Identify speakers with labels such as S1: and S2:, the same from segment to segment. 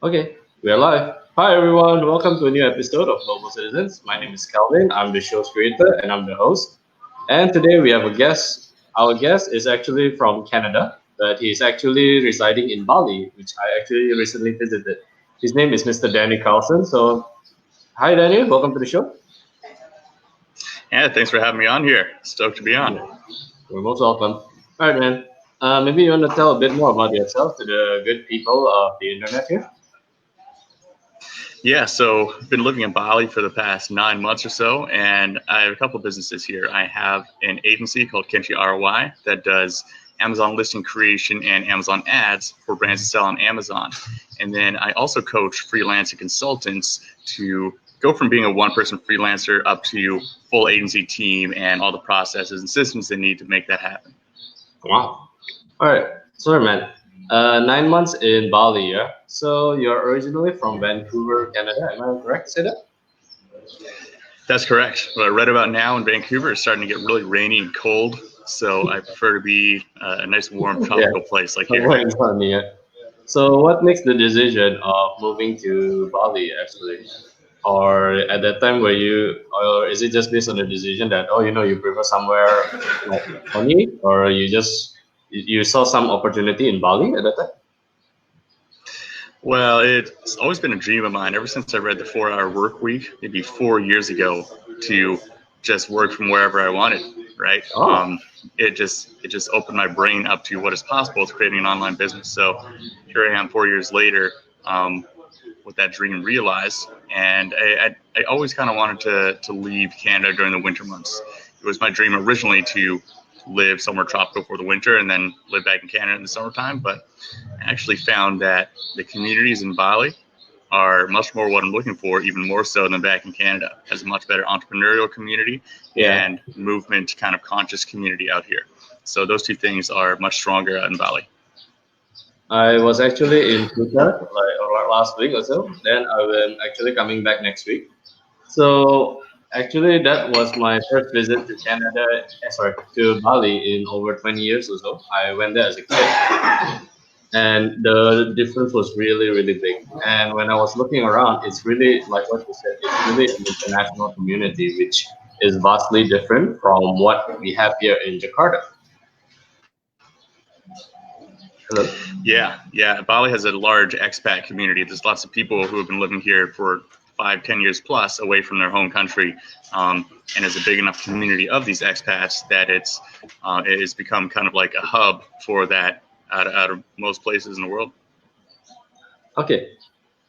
S1: Okay, we are live. Hi everyone, welcome to a new episode of Global Citizens. My name is Calvin, I'm the show's creator and I'm the host. And today we have a guest. Our guest is actually from Canada, but he's actually residing in Bali, which I actually recently visited. His name is Mr. Danny Carlson. So, hi Danny, welcome to the show.
S2: Yeah, thanks for having me on here. Stoked to be on.
S1: You're most welcome. All right, man. Maybe you want to tell a bit more about yourself to the good people of the internet here?
S2: Yeah, so I've been living in Bali for the past 9 months or so, and I have a couple businesses here. I have an agency called Kenji ROI that does Amazon listing creation and Amazon ads for brands to sell on Amazon. And then I also coach freelancing consultants to go from being a one-person freelancer up to full agency team and all the processes and systems they need to make that happen.
S1: Wow. All right. Sorry, man. 9 months in Bali, yeah? So you're originally from Vancouver, Canada. Am I correct to say that?
S2: That's correct. What I read about now in Vancouver is starting to get really rainy and cold, so I prefer to be a nice, warm, tropical place like here.
S1: Somewhere in Bali, yeah. So what makes the decision of moving to Bali actually? Or at that time or is it just based on the decision that, oh, you prefer somewhere like sunny, or you saw some opportunity in Bali at that time?
S2: Well, it's always been a dream of mine ever since I read the 4 Hour Work Week, maybe 4 years ago, to just work from wherever I wanted. Right?
S1: Oh,
S2: It just opened my brain up to what is possible with creating an online business. So here I am 4 years later, with that dream realized, and I always kind of wanted to leave Canada during the winter months. It was my dream originally to live somewhere tropical for the winter and then live back in Canada in the summertime, but I actually found that the communities in Bali are much more what I'm looking for, even more so than back in Canada. It has a much better entrepreneurial community
S1: yeah.
S2: and movement kind of conscious community out here. So those two things are much stronger out in Bali.
S1: I was actually in Kuta last week or so. Then I will actually coming back next week. So actually, that was my first visit to Canada. Sorry, to Bali in over 20 years or so. I went there as a kid, and the difference was really, really big. And when I was looking around, it's really like what you said. It's really an international community, which is vastly different from what we have here in Jakarta. Hello.
S2: Yeah. Bali has a large expat community. There's lots of people who have been living here for 5, 10 years plus away from their home country, and there's a big enough community of these expats that it has become kind of like a hub for that out of most places in the world.
S1: Okay.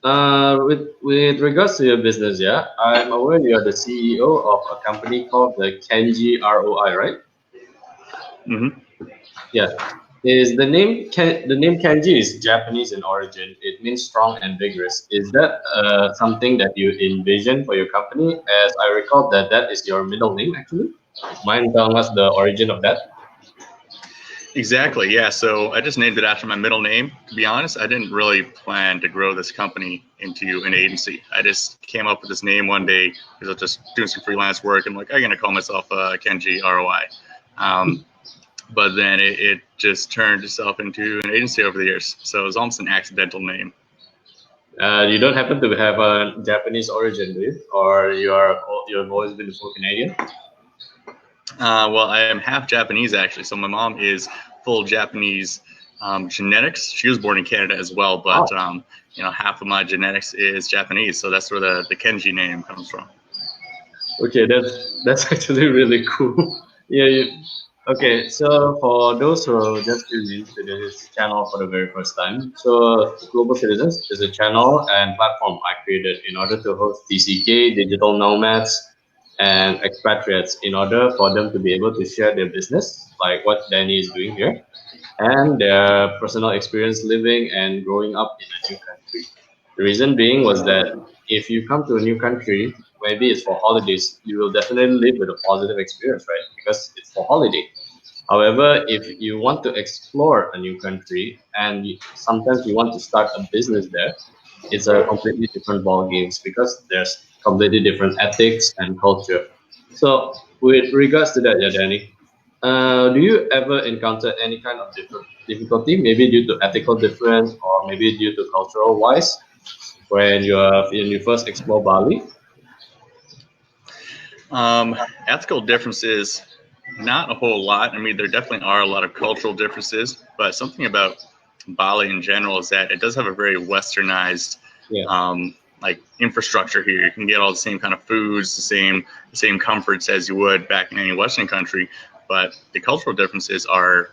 S1: With regards to your business, yeah, I'm aware you're the CEO of a company called the Kenji ROI, right?
S2: Mm-hmm.
S1: Yeah. Is the name Kenji is Japanese in origin? It means strong and vigorous. Is that something that you envision for your company? As I recall that is your middle name actually. Mind telling us the origin of that?
S2: Exactly. Yeah. So I just named it after my middle name. To be honest, I didn't really plan to grow this company into an agency. I just came up with this name one day because I was just doing some freelance work and like I'm gonna call myself Kenji ROI. But then it just turned itself into an agency over the years. So it was almost an accidental name.
S1: You don't happen to have a Japanese origin, do you? Or you've always been full Canadian?
S2: Well, I am half Japanese actually. So my mom is full Japanese genetics. She was born in Canada as well, but half of my genetics is Japanese. So that's where the Kenji name comes from.
S1: Okay, that's actually really cool. Yeah. Okay, so for those who are just tuning into this channel for the very first time, so Global Citizens is a channel and platform I created in order to host DCK, digital nomads, and expatriates in order for them to be able to share their business, like what Danny is doing here, and their personal experience living and growing up in a new country. The reason being was that if you come to a new country, maybe it's for holidays, you will definitely live with a positive experience, right? Because it's for holiday. However, if you want to explore a new country and sometimes you want to start a business there, it's a completely different ball games because there's completely different ethics and culture. So, with regards to that, yeah, Danny, do you ever encounter any kind of difficulty, maybe due to ethical difference or maybe due to cultural wise? when you first explore Bali?
S2: Ethical differences, not a whole lot. I mean, there definitely are a lot of cultural differences, but something about Bali in general is that it does have a very westernized
S1: Yeah.
S2: like infrastructure here. You can get all the same kind of foods, the same comforts as you would back in any Western country, but the cultural differences are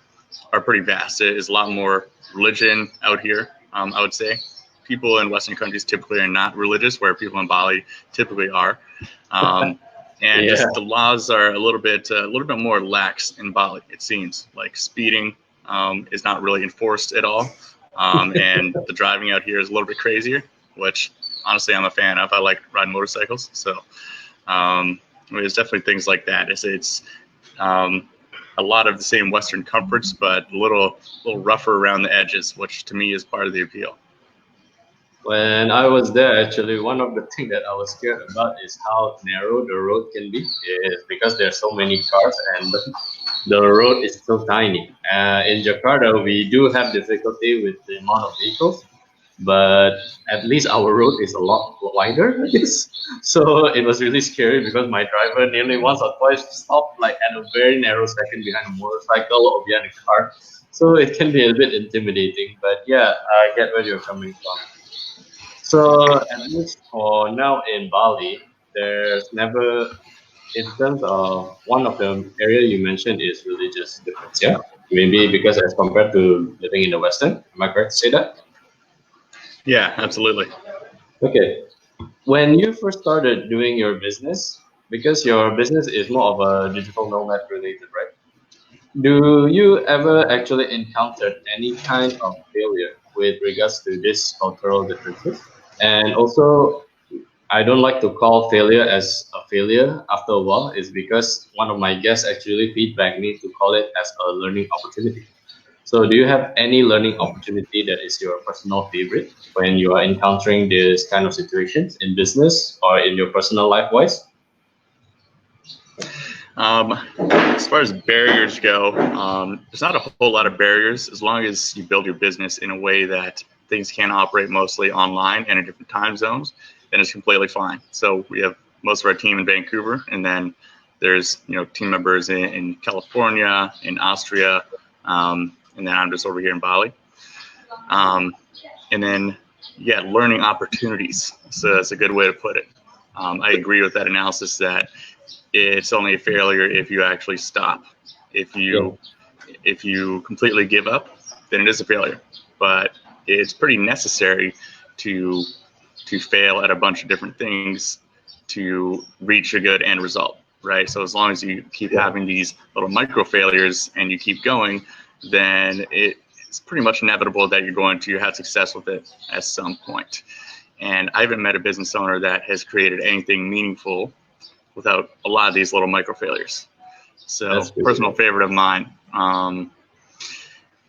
S2: pretty vast. It is a lot more religion out here. I would say people in Western countries typically are not religious, where people in Bali typically are. Um, and
S1: Yeah.
S2: just the laws are a little bit more lax in Bali. It seems like speeding is not really enforced at all, and the driving out here is a little bit crazier, which honestly I'm a fan of. I like riding motorcycles, so I mean, there's definitely things like that. It's um, a lot of the same Western comforts, but a little rougher around the edges, which to me is part of the appeal.
S1: When I was there, actually, one of the things that I was scared about is how narrow the road can be. Is because there are so many cars and the road is so tiny. In Jakarta, we do have difficulty with the amount of vehicles, but at least our road is a lot wider, I guess. So it was really scary because my driver nearly once or twice stopped like at a very narrow section behind a motorcycle or behind a car. So it can be a bit intimidating, but yeah, I get where you're coming from. So at least for now in Bali, there's never, in terms of one of the area you mentioned is religious difference. Yeah, maybe because as compared to living in the Western, am I correct to say that?
S2: Yeah, absolutely.
S1: Okay. When you first started doing your business, because your business is more of a digital nomad related, right? Do you ever actually encountered any kind of failure with regards to these cultural differences? And also, I don't like to call failure as a failure after a while, is because one of my guests actually feedback me to call it as a learning opportunity. So, do you have any learning opportunity that is your personal favorite when you are encountering this kind of situations in business or in your personal life wise?
S2: As far as barriers go, there's not a whole lot of barriers as long as you build your business in a way that things can operate mostly online and in different time zones. Then it's completely fine. So we have most of our team in Vancouver, and then there's team members in California, in Austria, and then I'm just over here in Bali. Um, and then yeah, learning opportunities. So that's a good way to put it. I agree with that analysis that it's only a failure if you actually stop. If
S1: Yeah,
S2: you if you completely give up, then it is a failure. But it's pretty necessary to to fail at a bunch of different things to reach a good end result, right? So as long as you keep
S1: yeah,
S2: having these little micro failures and you keep going, then it's pretty much inevitable that you're going to have success with it at some point. And I haven't met a business owner that has created anything meaningful without a lot of these little micro failures.
S1: that's
S2: So,
S1: good to
S2: personal
S1: know.
S2: favorite of mine.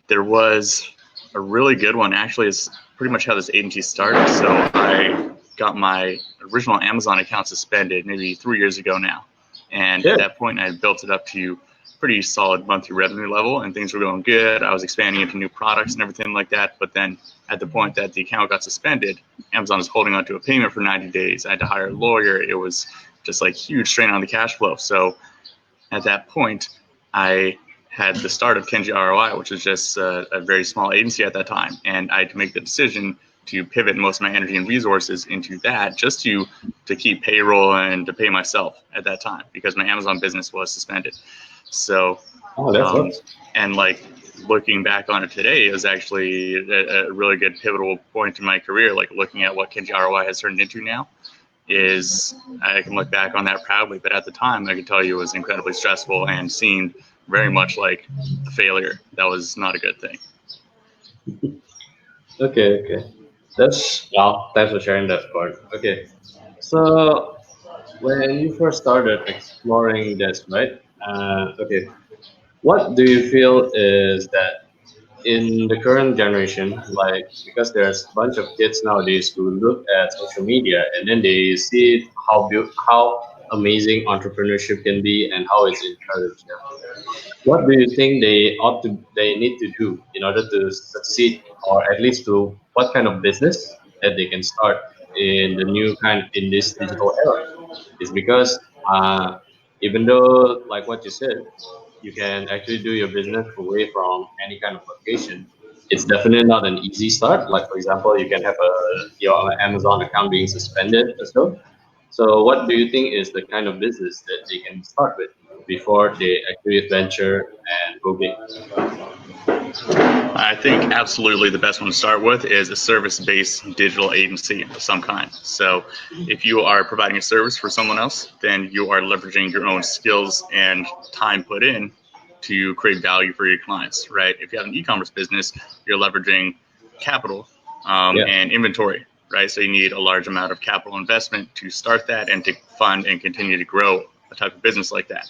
S2: There was a really good one. Actually, is pretty much how this agency started. So I got my original Amazon account suspended maybe 3 years ago now, and
S1: Yeah.
S2: at that point, I had built it up to pretty solid monthly revenue level, and things were going good. I was expanding into new products and everything like that. But then, at the point that the account got suspended, Amazon was holding on to a payment for 90 days. I had to hire a lawyer. It was just like huge strain on the cash flow. So at that point, I had the start of Kenji ROI, which was just a very small agency at that time, and I had to make the decision to pivot most of my energy and resources into that just to keep payroll and to pay myself at that time because my Amazon business was suspended. So,
S1: Oh, that
S2: um,
S1: sucks.
S2: and like looking back on it today is actually a really good pivotal point in my career. Like looking at what Kenji ROI has turned into now is I can look back on that proudly. But at the time, I can tell you it was incredibly stressful and seemed very much like a failure. That was not a good thing.
S1: Okay, okay. That's wow. Thanks for sharing that part. Okay, so when you first started exploring this, right? Okay, what do you feel is that in the current generation, like because there's a bunch of kids nowadays who look at social media and then they see how amazing entrepreneurship can be and how it's encouraged. Yeah. What do you think they need to do in order to succeed, or at least to what kind of business? that they can start in the new kind in this digital era is because even though like what you said, you can actually do your business away from any kind of location. It's definitely not an easy start. Like for example, you can have your Amazon account being suspended or so. So what do you think is the kind of business that they can start with before they actually venture and go big?
S2: I think absolutely the best one to start with is a service-based digital agency of some kind. So if you are providing a service for someone else, then you are leveraging your own skills and time put in to create value for your clients, right? If you have an e-commerce business, you're leveraging capital
S1: Yeah,
S2: and inventory, right? So you need a large amount of capital investment to start that and to fund and continue to grow a type of business like that.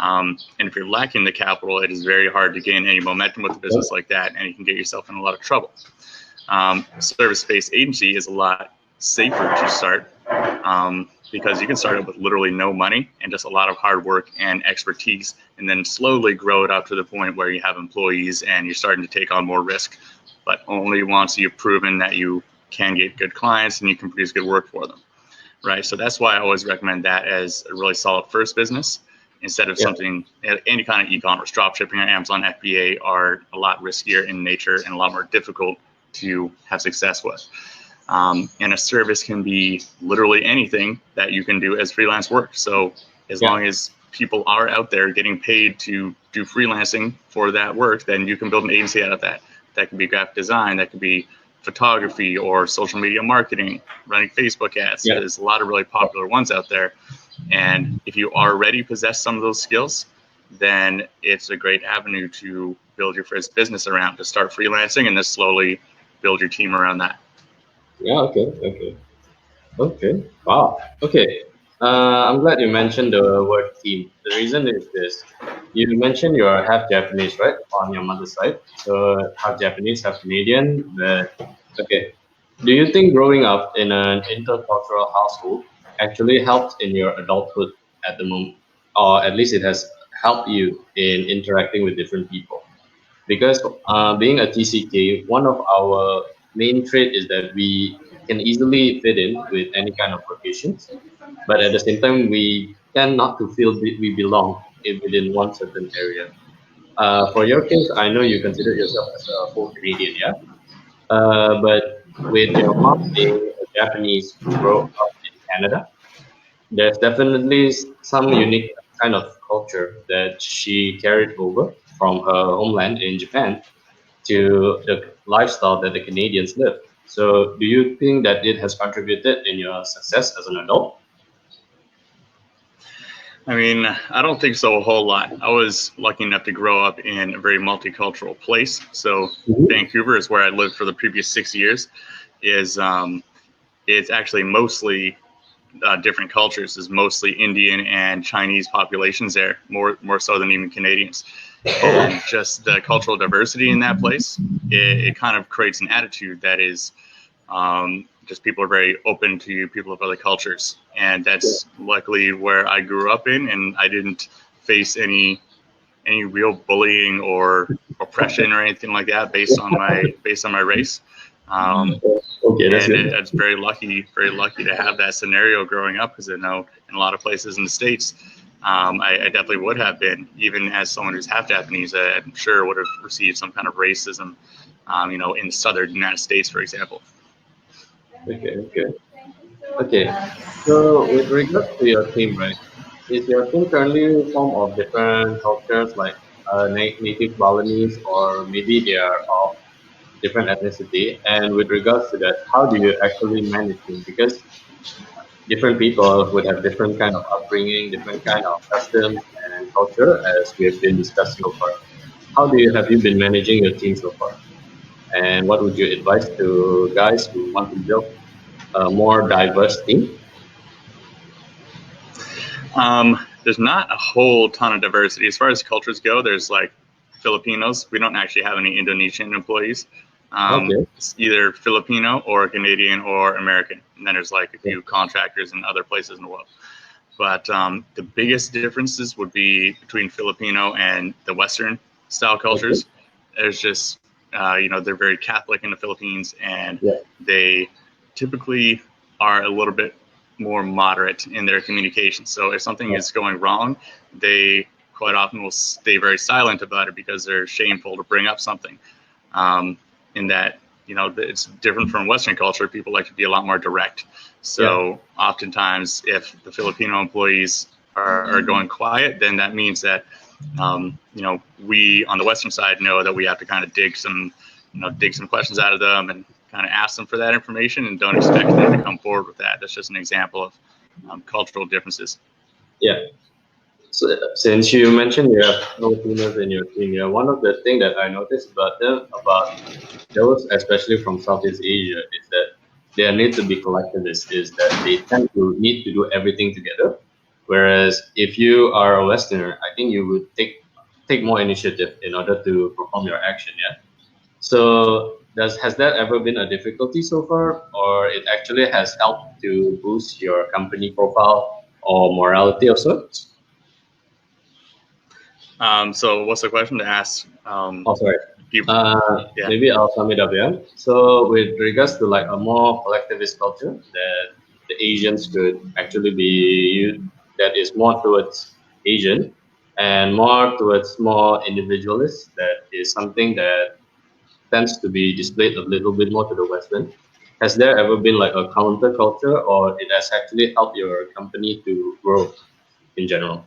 S2: And if you're lacking the capital, it is very hard to gain any momentum with a
S1: yeah,
S2: business like that, and you can get yourself in a lot of trouble. Service-based agency is a lot safer to start because you can start up with literally no money and just a lot of hard work and expertise, and then slowly grow it up to the point where you have employees and you're starting to take on more risk, but only once you've proven that you can get good clients and you can produce good work for them, right? So that's why I always recommend that as a really solid first business instead of
S1: yeah,
S2: something, any kind of e-commerce. Drop shipping or Amazon FBA are a lot riskier in nature and a lot more difficult to have success with. And a service can be literally anything that you can do as freelance work. So as
S1: yeah,
S2: long as people are out there getting paid to do freelancing for that work, then you can build an agency out of that. That could be graphic design, that could be photography or social media marketing, running Facebook ads.
S1: yeah.
S2: There's a lot of really popular ones out there. And if you already possess some of those skills, then it's a great avenue to build your first business around, to start freelancing and then slowly build your team around that.
S1: Yeah, okay, okay. Okay. Wow. Okay. I'm glad you mentioned the word team. The reason is this. You mentioned you're half Japanese, right? On your mother's side. So half Japanese, half Canadian. But okay. Do you think growing up in an intercultural household actually helped in your adulthood at the moment? Or at least it has helped you in interacting with different people? Because being a TCK, one of our main trait is that we can easily fit in with any kind of locations, but at the same time, we tend not to feel we belong within one certain area. For your case, I know you consider yourself as a full Canadian, yeah? But with your mom being a Japanese who grew up in Canada, there's definitely some unique kind of culture that she carried over from her homeland in Japan to the lifestyle that the Canadians live. So, do you think that it has contributed in your success as an adult?
S2: I mean, I don't think so a whole lot. I was lucky enough to grow up in a very multicultural place. So
S1: Mhm.
S2: Vancouver is where I lived for the previous 6 years. Is It's actually mostly different cultures. Is mostly Indian and Chinese populations there, more so than even Canadians.
S1: Oh, wow.
S2: And just the cultural diversity in that place, it kind of creates an attitude that is just people are very open to people of other cultures, and
S1: Yeah,
S2: that's luckily where I grew up in, and I didn't face any real bullying or oppression or anything like that based on my race. Um,
S1: okay, that's
S2: and
S1: good.
S2: it's very lucky to have that scenario growing up because I know in a lot of places in the states, I definitely would have been, even as someone who's half Japanese, I'm sure would have received some kind of racism, in the southern United States, for example.
S1: Okay, okay, okay. So, with regards to your team, right? Is your team currently formed of different cultures like native Balinese, or maybe they are of different ethnicity? And with regards to that, how do you actually manage them? Because different people would have different kind of upbringing, different kind of customs and culture, as we have been discussing so far. How do you have you been managing your team so far? And what would you advise to guys who want to build a more diverse team?
S2: There's not a whole ton of diversity as far as cultures go. There's like Filipinos. We don't actually have any Indonesian employees.
S1: Okay.
S2: It's either Filipino or Canadian or American, and then there's like a
S1: Yeah.
S2: few contractors in other places in the world. But the biggest differences would be between Filipino and the Western style
S1: Okay.
S2: cultures. There's just, they're very Catholic in the Philippines, and
S1: Yeah.
S2: they typically are a little bit more moderate in their communication. So if something is going wrong, they quite often will stay very silent about it because they're shameful to bring up something. In that, it's different from Western culture. People like to be a lot more direct. So oftentimes, if the Filipino employees are going quiet, then that means that we on the Western side know that we have to kind of dig some questions out of them and kind of ask them for that information, and don't expect them to come forward with that. That's just an example of cultural differences.
S1: Yeah. So, since you mentioned you have Filipinos in your team, one of the things that I noticed about them, about those, especially from Southeast Asia, is that their need to be collectivist, is that they tend to need to do everything together. Whereas if you are a Westerner, I think you would take more initiative in order to perform your action. Yeah. So has that ever been a difficulty so far, or it actually has helped to boost your company profile or morality of sorts?
S2: So what's the question to ask?
S1: Oh, sorry.
S2: People? Yeah.
S1: Maybe I'll sum it up. Yeah. So with regards to like a more collectivist culture that the Asians could actually be, that is more towards Asian and more towards more individualist, that is something that tends to be displayed a little bit more to the Western. Has there ever been like a counter culture, or it has actually helped your company to grow in general?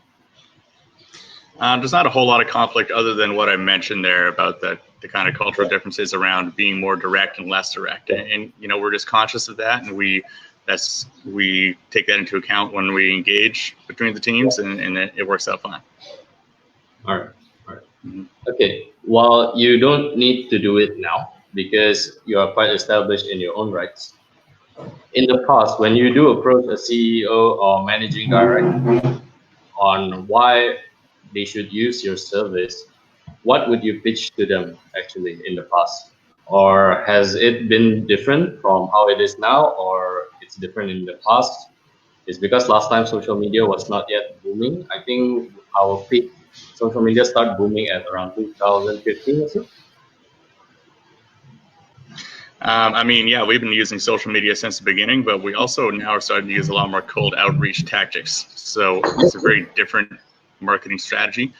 S2: There's not a whole lot of conflict other than what I mentioned there about the kind of cultural differences around being more direct and less direct. And we're just conscious of that, and we take that into account when we engage between the teams, and it works out fine.
S1: All right. Okay. Well, you don't need to do it now because you are quite established in your own rights. In the past, when you do approach a CEO or managing director on why they should use your service, what would you pitch to them actually in the past? Or has it been different from how it is now, or it's different in the past? It's because last time social media was not yet booming. I think our peak social media started booming at around 2015 or so.
S2: We've been using social media since the beginning, but we also now are starting to use a lot more cold outreach tactics. So it's a very different marketing strategy,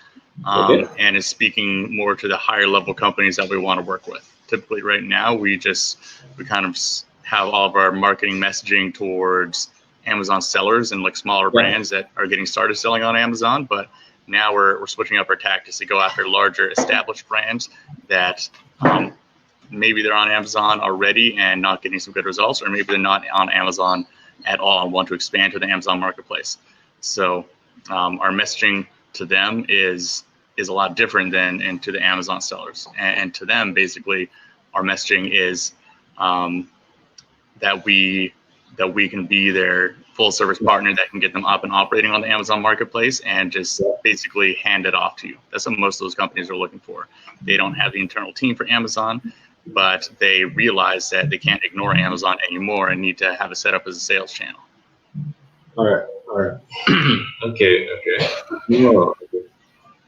S2: and is speaking more to the higher level companies that we want to work with. Typically right now, we kind of have all of our marketing messaging towards Amazon sellers and like smaller brands that are getting started selling on Amazon. But now we're switching up our tactics to go after larger established brands that maybe they're on Amazon already and not getting some good results, or maybe they're not on Amazon at all and want to expand to the Amazon marketplace. So our messaging to them is a lot different than to the Amazon sellers. And to them, basically, our messaging is that we can be their full service partner that can get them up and operating on the Amazon marketplace and just basically hand it off to you. That's what most of those companies are looking for. They don't have the internal team for Amazon, but they realize that they can't ignore Amazon anymore and need to have it set up as a sales channel.
S1: All right. Okay. No, okay.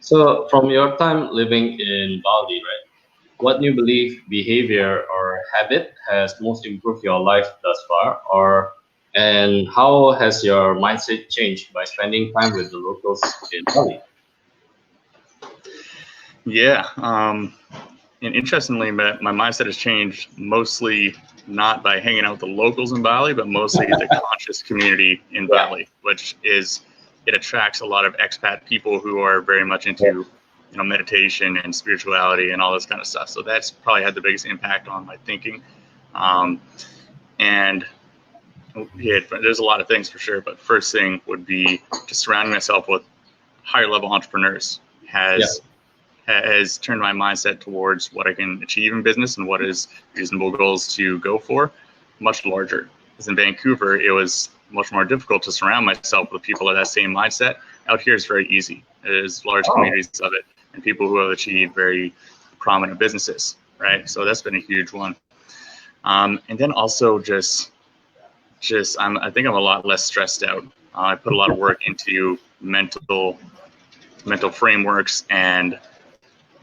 S1: So from your time living in Bali, right? What new belief, behavior, or habit has most improved your life thus far, and how has your mindset changed by spending time with the locals in Bali?
S2: Yeah. And interestingly, my mindset has changed mostly not by hanging out with the locals in Bali, but mostly the conscious community in Bali, which it attracts a lot of expat people who are very much into meditation and spirituality and all this kind of stuff. So that's probably had the biggest impact on my thinking. And yeah, there's a lot of things for sure, but first thing would be just surrounding myself with higher level entrepreneurs has turned my mindset towards what I can achieve in business and what is reasonable goals to go for much larger. Because in Vancouver, it was much more difficult to surround myself with people of that same mindset. Out here, it's very easy. There's large communities of it and people who have achieved very prominent businesses, right? So that's been a huge one. And then also I think I'm a lot less stressed out. I put a lot of work into mental frameworks and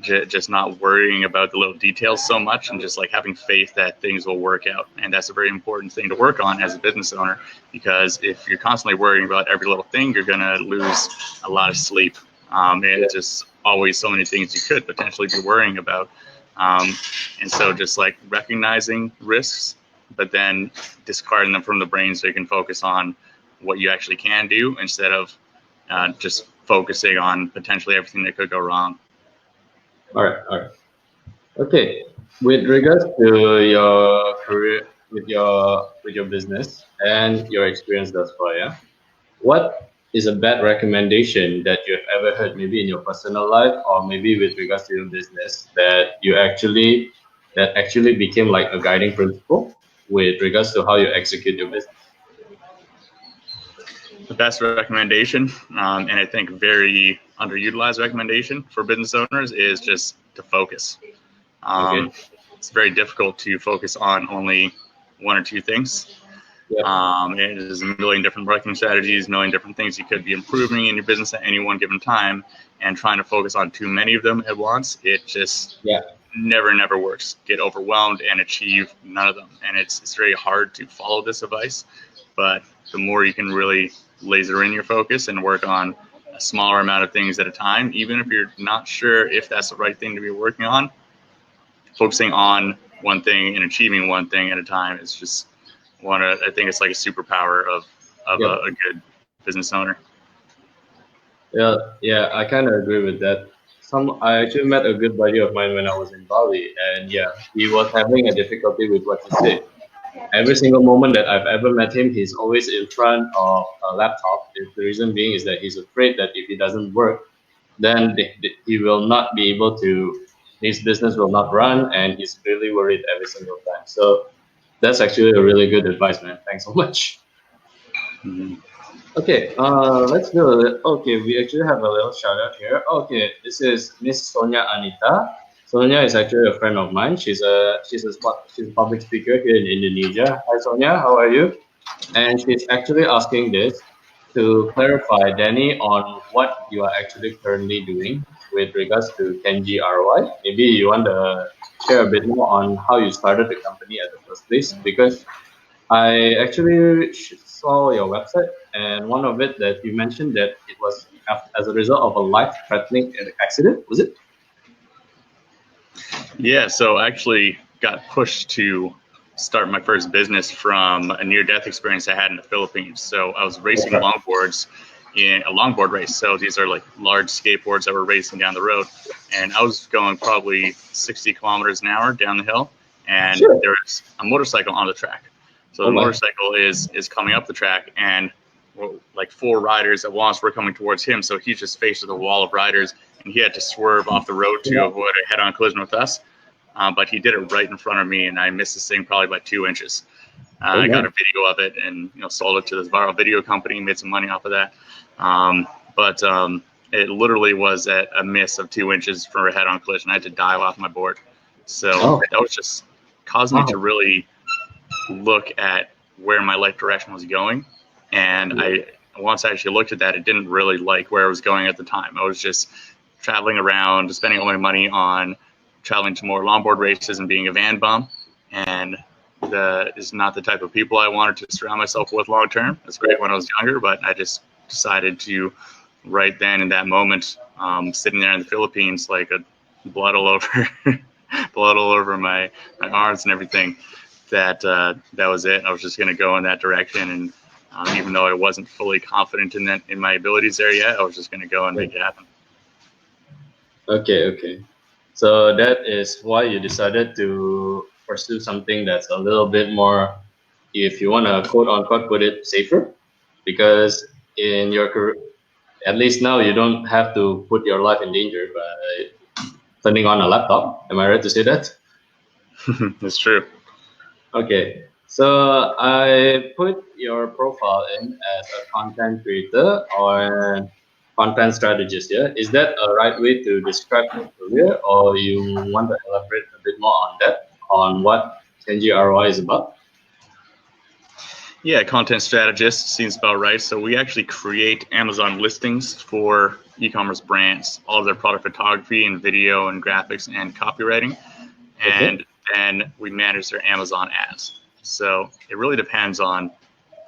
S2: just not worrying about the little details so much, and just like having faith that things will work out. And that's a very important thing to work on as a business owner, because if you're constantly worrying about every little thing, you're going to lose a lot of sleep. And it's just always so many things you could potentially be worrying about. And so just like recognizing risks, but then discarding them from the brain so you can focus on what you actually can do instead of just focusing on potentially everything that could go wrong.
S1: All right, all right. Okay. With regards to your career, with your business and your experience thus far, yeah, what is a bad recommendation that you have ever heard, maybe in your personal life or maybe with regards to your business, that actually became like a guiding principle with regards to how you execute your business?
S2: The best recommendation, and I think very underutilized recommendation for business owners, is just to focus.
S1: Okay.
S2: It's very difficult to focus on only one or two things.
S1: Yeah.
S2: There's a million different marketing strategies, a million different things you could be improving in your business at any one given time, and trying to focus on too many of them at once, it just
S1: Yeah.
S2: never works. Get overwhelmed and achieve none of them. And it's very hard to follow this advice, but the more you can really laser in your focus and work on a smaller amount of things at a time, even if you're not sure if that's the right thing to be working on, focusing on one thing and achieving one thing at a time is just I think it's like a superpower of
S1: Yep.
S2: a good business owner.
S1: Yeah, yeah, I kind of agree with that. I actually met a good buddy of mine when I was in Bali, and yeah, he was having a difficulty with what you said. Every single moment that I've ever met him, he's always in front of a laptop. The reason being is that he's afraid that if he doesn't work, then he will not be able to, his business will not run, and he's really worried every single time. So that's actually a really good advice, man. Thanks so much.
S2: Mm-hmm.
S1: Okay, let's do it. Okay, we actually have a little shout out here. Okay, this is Miss Sonia Anita. Sonia is actually a friend of mine. She's a public speaker here in Indonesia. Hi Sonia, how are you? And she's actually asking this to clarify, Danny, on what you are actually currently doing with regards to Kenji ROI. Maybe you want to share a bit more on how you started the company at the first place, because I actually saw your website, and one of it that you mentioned that it was as a result of a life-threatening accident. Was it?
S2: Yeah, so I actually got pushed to start my first business from a near-death experience I had in the Philippines. So I was racing
S1: Okay.
S2: longboards in a longboard race. So these are like large skateboards that were racing down the road, and I was going probably 60 kilometers an hour down the hill, and
S1: Sure.
S2: there was a motorcycle on the track. So
S1: Oh
S2: the
S1: my.
S2: motorcycle is coming up the track, and like four riders at once were coming towards him. So he's just faced with a wall of riders, and he had to swerve off the road to avoid a head-on collision with us. But he did it right in front of me, and I missed this thing probably by 2 inches.
S1: Oh
S2: I got
S1: my.
S2: a video of it, and sold it to this viral video company, made some money off of that. But it literally was at a miss of 2 inches for a head-on collision. I had to dive off my board. So
S1: Oh.
S2: that was just caused me to
S1: Wow.
S2: really look at where my life direction was going. And once I actually looked at that, I didn't really like where I was going at the time. I was just traveling around, spending all my money on traveling to more longboard races and being a van bum. And that is not the type of people I wanted to surround myself with long term. It's great when I was younger, but I just decided to, right then in that moment, sitting there in the Philippines, like a blood all over, blood all over my arms and everything. That was it. I was just going to go in that direction, and even though I wasn't fully confident in my abilities there yet, I was just going to go and make it happen.
S1: Okay, okay. So that is why you decided to pursue something that's a little bit more, if you want to quote unquote put it, safer, because in your career, at least now, you don't have to put your life in danger by turning on a laptop. Am I right to say that?
S2: It's true.
S1: Okay. So I put your profile in as a content creator or content strategist. Yeah, is that a right way to describe your career, or you want to elaborate a bit more on that, on what Kenji ROI is about?
S2: Yeah, content strategist seems about right. So we actually create Amazon listings for e-commerce brands, all of their product photography and video and graphics and copywriting,
S1: Okay.
S2: and then we manage their Amazon ads. So it really depends on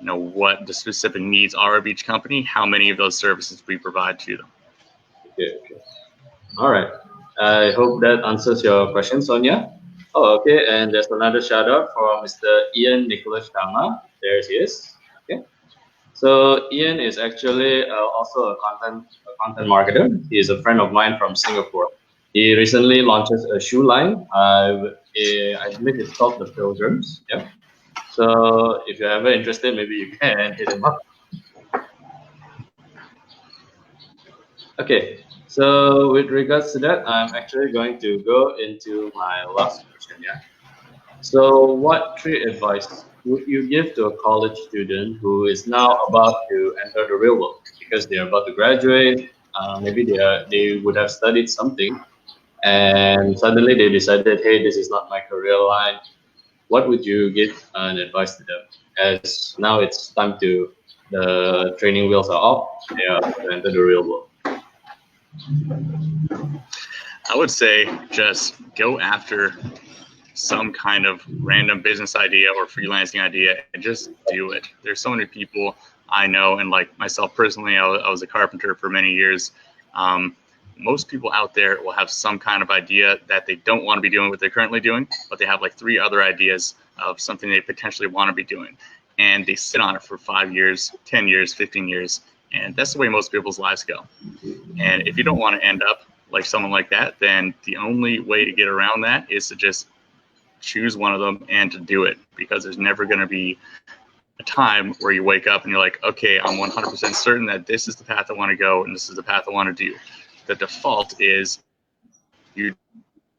S2: what the specific needs are of each company, how many of those services we provide to them.
S1: Okay. Okay. All right. I hope that answers your question, Sonia. Oh, okay. And there's another shout out for Mr. Ian Nicholas Sharma. There he is. Okay. So Ian is actually also a content marketer. He is a friend of mine from Singapore. He recently launches a shoe line. I believe it's called the Pilgrims. Yeah. So if you're ever interested, maybe you can hit him up. Okay. So with regards to that, I'm actually going to go into my last question. Yeah. So what three advice would you give to a college student who is now about to enter the real world because they're about to graduate? Maybe they would have studied something and suddenly they decided, hey, this is not my career line. What would you give an advice to them? As now it's time to the training wheels are off, they are about to enter the real world.
S2: I would say just go after some kind of random business idea or freelancing idea and just do it. There's so many people I know, and like myself personally, I was a carpenter for many years. Most people out there will have some kind of idea that they don't want to be doing what they're currently doing, but they have like 3 other ideas of something they potentially want to be doing. And they sit on it for 5 years, 10 years, 15 years. And that's the way most people's lives go. And if you don't want to end up like someone like that, then the only way to get around that is to just choose one of them and to do it, because there's never going to be a time where you wake up and you're like, okay, I'm 100% certain that this is the path I want to go and this is the path I want to do. The default is you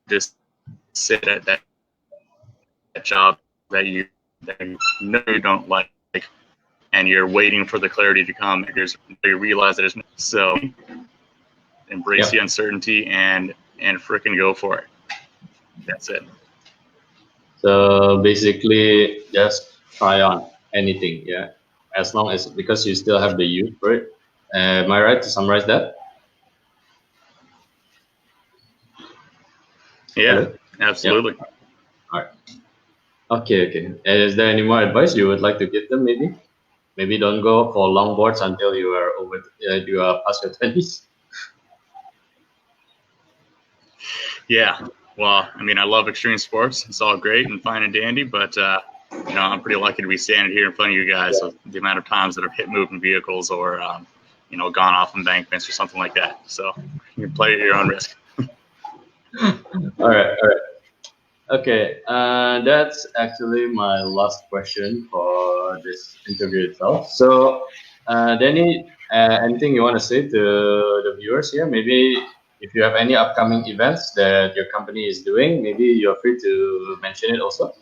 S2: just sit at that job that you know you don't like, and you're waiting for the clarity to come. You realize that it's so. Embrace the uncertainty and frickin' go for it. That's it.
S1: So basically, just try on anything, yeah. As long as because you still have the youth for it. Am I right to summarize that?
S2: Yeah,
S1: Hello?
S2: absolutely.
S1: Yep. All right. Okay, okay. And is there any more advice you would like to give them? Maybe don't go for longboards until you are you are past your 20s.
S2: Yeah. Well, I mean, I love extreme sports. It's all great and fine and dandy, but I'm pretty lucky to be standing here in front of you guys with the amount of times that I've hit moving vehicles or gone off embankments or something like that. So you can play at your own risk.
S1: All right, all right. Okay, that's actually my last question for this interview itself. So, Danny, anything you want to say to the viewers here? Maybe if you have any upcoming events that your company is doing, maybe you're free to mention it also.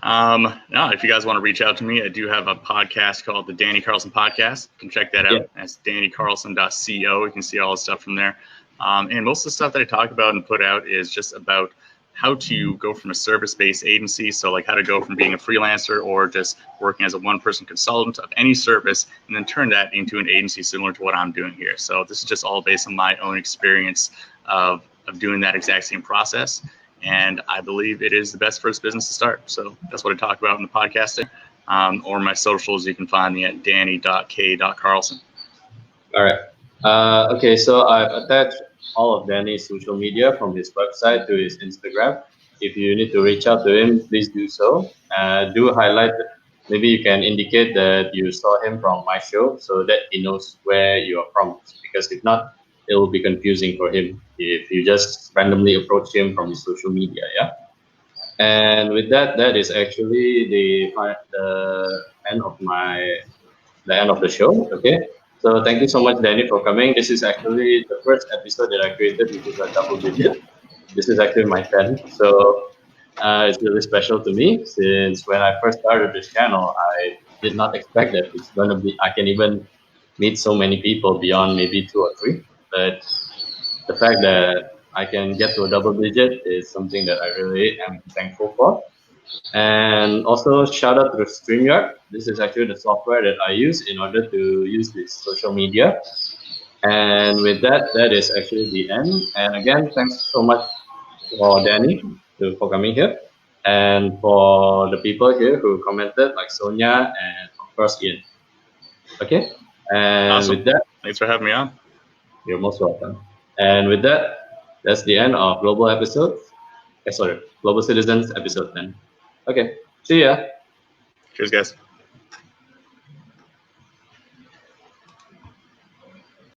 S2: No, if you guys want to reach out to me, I do have a podcast called the Danny Carlson Podcast. You can check that out.
S1: Yeah.
S2: That's dannycarlson.co. You can see all the stuff from there. And most of the stuff that I talk about and put out is just about how to go from a service-based agency, so like how to go from being a freelancer or just working as a one-person consultant of any service, and then turn that into an agency similar to what I'm doing here. So this is just all based on my own experience of doing that exact same process. And I believe it is the best first business to start. So that's what I talk about in the podcast. Or my socials, you can find me at danny.k.carlson.
S1: All right. Okay, so I've attached all of Danny's social media from his website to his Instagram. If you need to reach out to him, please do so. Do highlight, maybe you can indicate that you saw him from my show so that he knows where you are from. Because if not, it will be confusing for him if you just randomly approach him from his social media. Yeah. And with that, that is actually the end of the end of the show. Okay. So thank you so much, Danny, for coming. This is actually the first episode that I created, which is a double digit. This is actually my 10th. So it's really special to me since when I first started this channel, I did not expect that it's going to be, I can even meet so many people beyond maybe 2 or 3. But the fact that I can get to a double digit is something that I really am thankful for. And also shout out to StreamYard. This is actually the software that I use in order to use this social media. And with that, that is actually the end. And again, thanks so much for Danny for coming here, and for the people here who commented, like Sonia and of course Ian. Okay, and
S2: Awesome.
S1: with that,
S2: Thanks for having me on.
S1: you're most welcome. And with that, that's the end of Global episode. Sorry, Global Citizens episode 10. Okay, see ya.
S2: Cheers, guys.